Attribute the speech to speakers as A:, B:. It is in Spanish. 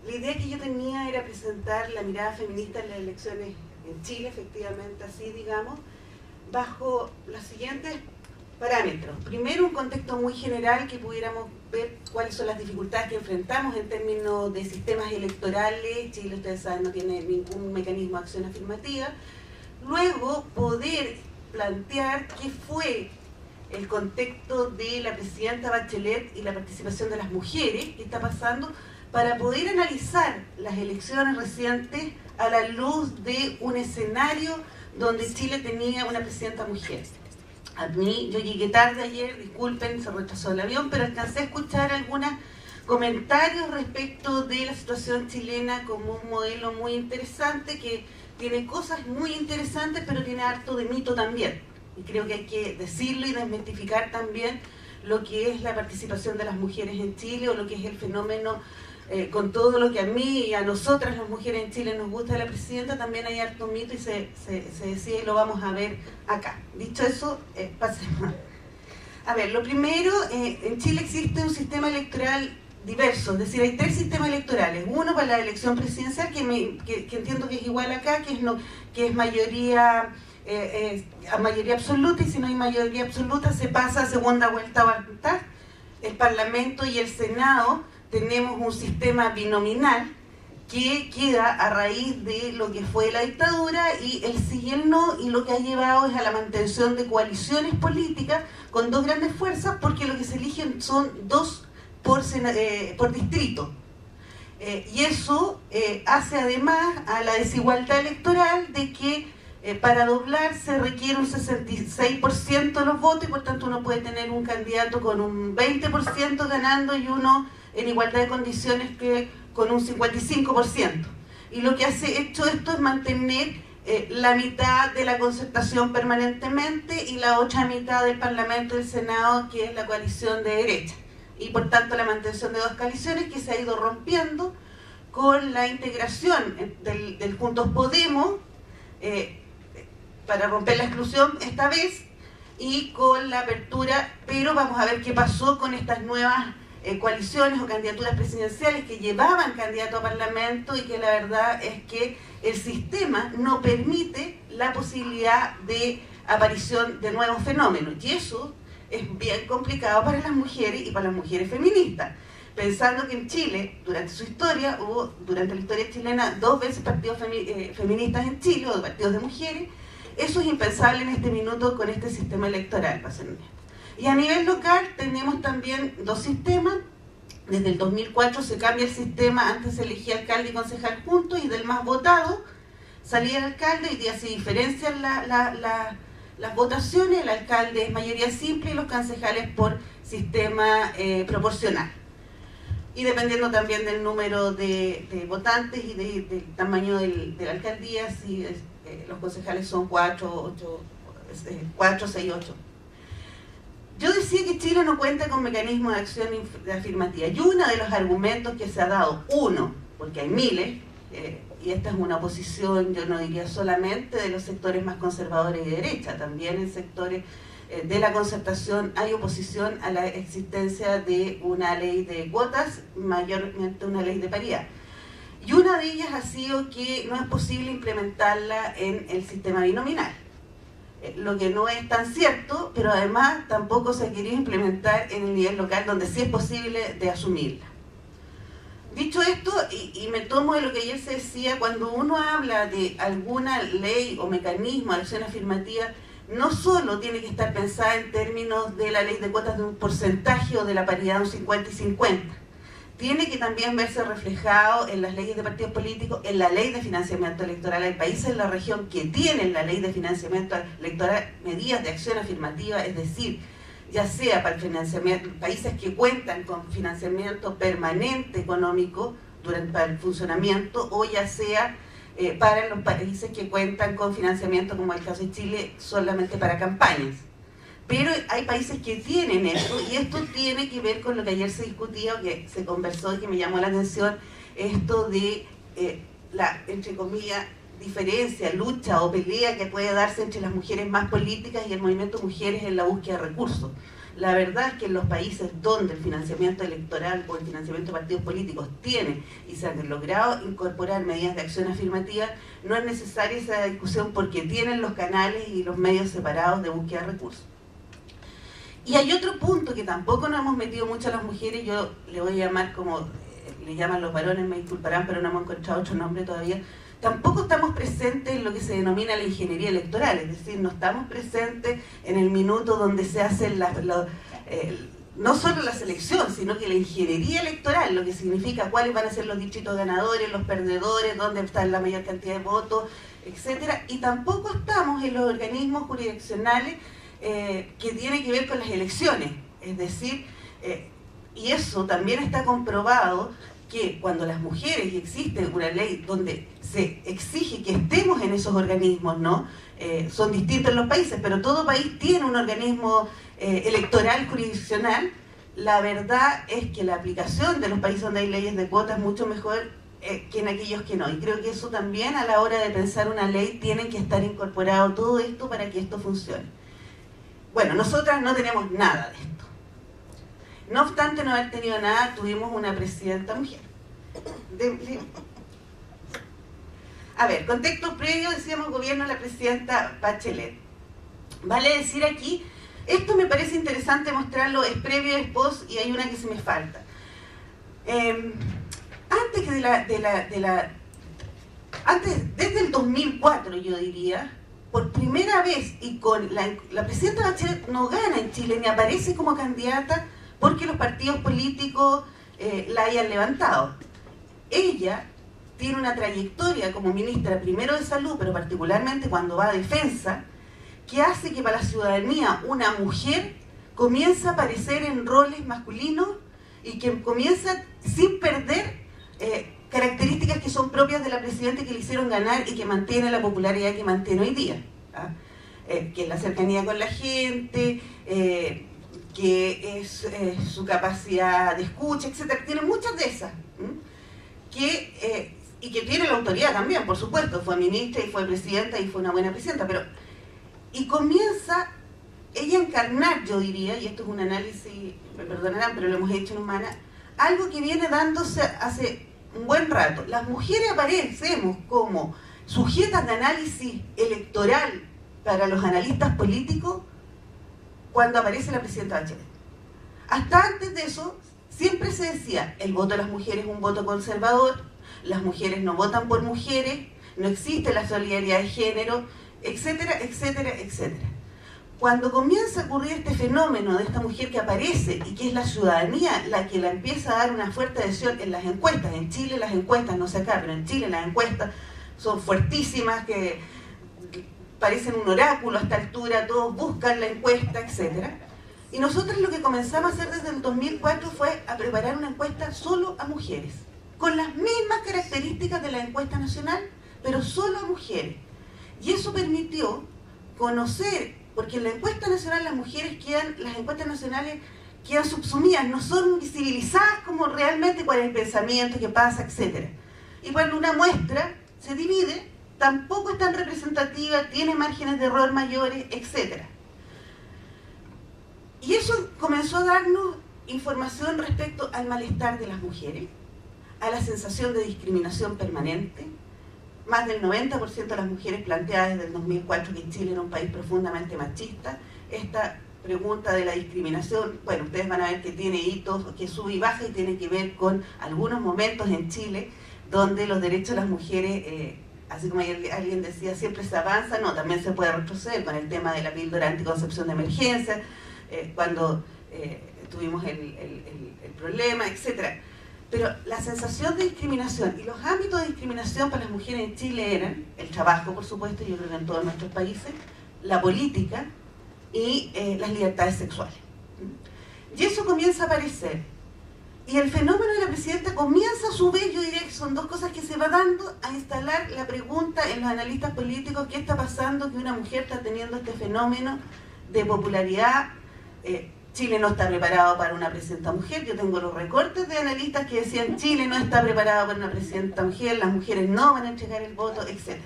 A: La idea que yo tenía era presentar la mirada feminista en las elecciones en Chile, efectivamente, así digamos, bajo los siguientes parámetros. Primero, un contexto muy general, que pudiéramos ver cuáles son las dificultades que enfrentamos en términos de sistemas electorales. Chile, ustedes saben, no tiene ningún mecanismo de acción afirmativa. Luego, poder plantear qué fue el contexto de la presidenta Bachelet y la participación de las mujeres, qué está pasando, para poder analizar las elecciones recientes a la luz de un escenario donde Chile tenía una presidenta mujer. A mí, yo llegué tarde ayer, disculpen, se retrasó el avión, pero alcancé a escuchar algunos comentarios respecto de la situación chilena como un modelo muy interesante, que tiene cosas muy interesantes, pero tiene harto de mito también. Y creo que hay que decirlo y desmitificar también lo que es la participación de las mujeres en Chile, o lo que es el fenómeno, con todo lo que a mí y a nosotras las mujeres en Chile nos gusta de la presidenta. También hay harto mito y se decía, y lo vamos a ver acá. Dicho eso, pasemos. A ver, lo primero, en Chile existe un sistema electoral diverso, es decir, hay 3 sistemas electorales. Uno para la elección presidencial, que entiendo que es igual acá, que es mayoría, a mayoría absoluta, y si no hay mayoría absoluta se pasa a segunda vuelta a votar. El Parlamento y el Senado tenemos un sistema binominal que queda a raíz de lo que fue la dictadura, y el sí y el no, y lo que ha llevado es a la mantención de coaliciones políticas con 2 grandes fuerzas, porque lo que se eligen son 2 por distrito. Y eso hace además a la desigualdad electoral de que para doblar se requiere un 66% de los votos, y por tanto uno puede tener un candidato con un 20% ganando y uno en igualdad de condiciones que con un 55%. Y lo que hace hecho esto es mantener la mitad de la concertación permanentemente, y la otra mitad del Parlamento y del Senado, que es la coalición de derecha. Y por tanto la mantención de 2 coaliciones que se ha ido rompiendo con la integración del Juntos Podemos, para romper la exclusión esta vez, y con la apertura. Pero vamos a ver qué pasó con estas nuevas coaliciones o candidaturas presidenciales que llevaban candidato a parlamento, y que la verdad es que el sistema no permite la posibilidad de aparición de nuevos fenómenos, y eso es bien complicado para las mujeres y para las mujeres feministas, pensando que en Chile, durante su historia, hubo, durante la historia chilena, 2 veces partidos feministas en Chile, o partidos de mujeres. Eso es impensable en este minuto con este sistema electoral, para ser honesto. Y a nivel local tenemos también 2 sistemas. Desde el 2004 se cambia el sistema. Antes se elegía alcalde y concejal juntos, y del más votado salía el alcalde. Hoy día se diferencian las votaciones. El alcalde es mayoría simple y los concejales por sistema proporcional. Y dependiendo también del número de votantes y del tamaño de la alcaldía, si los concejales son 4, 6, 8. Yo decía que Chile no cuenta con mecanismos de acción afirmativa, y uno de los argumentos que se ha dado, porque hay miles, y esta es una oposición, yo no diría solamente de los sectores más conservadores y de derecha, también en sectores de la concertación hay oposición a la existencia de una ley de cuotas, mayormente una ley de paridad. Y una de ellas ha sido que no es posible implementarla en el sistema binominal. Lo que no es tan cierto, pero además tampoco se ha querido implementar en el nivel local, donde sí es posible de asumirla. Dicho esto, y me tomo de lo que ayer se decía, cuando uno habla de alguna ley o mecanismo de acción afirmativa, no solo tiene que estar pensada en términos de la ley de cuotas de un porcentaje o de la paridad de un 50 y 50. Tiene que también verse reflejado en las leyes de partidos políticos, en la ley de financiamiento electoral. Hay países en la región que tienen la ley de financiamiento electoral, medidas de acción afirmativa, es decir, ya sea para el financiamiento, países que cuentan con financiamiento permanente económico para el funcionamiento, o ya sea para los países que cuentan con financiamiento, como el caso de Chile, solamente para campañas. Pero hay países que tienen esto, y esto tiene que ver con lo que ayer se discutía, o que se conversó y que me llamó la atención, esto de la, entre comillas, diferencia, lucha o pelea que puede darse entre las mujeres más políticas y el movimiento Mujeres en la búsqueda de recursos. La verdad es que en los países donde el financiamiento electoral o el financiamiento de partidos políticos tiene y se han logrado incorporar medidas de acción afirmativa, no es necesaria esa discusión porque tienen los canales y los medios separados de búsqueda de recursos. Y hay otro punto que tampoco nos hemos metido mucho a las mujeres, yo le voy a llamar como le llaman los varones, me disculparán, pero no hemos encontrado otro nombre todavía. Tampoco estamos presentes en lo que se denomina la ingeniería electoral, es decir, no estamos presentes en el minuto donde se hacen no solo la selección, sino que la ingeniería electoral, lo que significa cuáles van a ser los distritos ganadores, los perdedores, dónde está la mayor cantidad de votos, etc. Y tampoco estamos en los organismos jurisdiccionales que tienen que ver con las elecciones, es decir, y eso también está comprobado, que cuando las mujeres, y existe una ley donde se exige que estemos en esos organismos, ¿no? Son distintos en los países, pero todo país tiene un organismo electoral jurisdiccional. La verdad es que la aplicación de los países donde hay leyes de cuotas es mucho mejor que en aquellos que no. Y creo que eso también, a la hora de pensar una ley, tiene que estar incorporado todo esto para que esto funcione. Bueno, nosotras no tenemos nada de esto. No obstante no haber tenido nada, tuvimos una presidenta mujer. A ver, contexto previo, decíamos gobierno de la presidenta Bachelet. Vale decir aquí, esto me parece interesante mostrarlo, es previo, es post, y hay una que se me falta. Desde el 2004, yo diría, por primera vez, y con la presidenta Bachelet no gana en Chile, ni aparece como candidata, porque los partidos políticos la hayan levantado. Ella tiene una trayectoria como ministra primero de Salud, pero particularmente cuando va a Defensa, que hace que para la ciudadanía una mujer comience a aparecer en roles masculinos y que comienza sin perder características que son propias de la presidenta y que le hicieron ganar y que mantiene la popularidad que mantiene hoy día. Que es la cercanía con la gente, que es su capacidad de escucha, etc. Tiene muchas de esas. Y que tiene la autoridad también, por supuesto. Fue ministra y fue presidenta y fue una buena presidenta. Y comienza ella a encarnar, yo diría, y esto es un análisis, me perdonarán, pero lo hemos hecho en Humana, algo que viene dándose hace un buen rato. Las mujeres aparecemos como sujetas de análisis electoral para los analistas políticos cuando aparece la presidenta Bachelet. Hasta antes de eso, siempre se decía, el voto de las mujeres es un voto conservador, las mujeres no votan por mujeres, no existe la solidaridad de género, etcétera, etcétera, etcétera. Cuando comienza a ocurrir este fenómeno de esta mujer que aparece y que es la ciudadanía la que la empieza a dar una fuerte adhesión en las encuestas, en Chile las encuestas, no sé acá, pero en Chile las encuestas son fuertísimas, que parecen un oráculo a esta altura, todos buscan la encuesta, etc. Y nosotros lo que comenzamos a hacer desde el 2004 fue a preparar una encuesta solo a mujeres, con las mismas características de la encuesta nacional, pero solo a mujeres. Y eso permitió conocer, porque en la encuesta nacional las encuestas nacionales quedan subsumidas, no son visibilizadas como realmente cuál es el pensamiento, qué pasa, etc. Y cuando una muestra se divide, tampoco es tan representativa, tiene márgenes de error mayores, etc. Y eso comenzó a darnos información respecto al malestar de las mujeres, a la sensación de discriminación permanente. Más del 90% de las mujeres planteadas desde el 2004 que Chile era un país profundamente machista. Esta pregunta de la discriminación, bueno, ustedes van a ver que tiene hitos, que sube y baja, y tiene que ver con algunos momentos en Chile donde los derechos de las mujeres, así como alguien decía, siempre se avanza, no, también se puede retroceder con el tema de la píldora anticoncepción de emergencia, cuando tuvimos el problema, etc. Pero la sensación de discriminación y los ámbitos de discriminación para las mujeres en Chile eran el trabajo, por supuesto, yo creo que en todos nuestros países, la política y las libertades sexuales. Y eso comienza a aparecer. Y el fenómeno de la presidenta comienza a su vez, yo diría que son dos cosas que se va dando, a instalar la pregunta en los analistas políticos: ¿qué está pasando que una mujer está teniendo este fenómeno de popularidad? Chile no está preparado para una presidenta mujer. Yo tengo los recortes de analistas que decían Chile no está preparado para una presidenta mujer, las mujeres no van a entregar el voto, etc.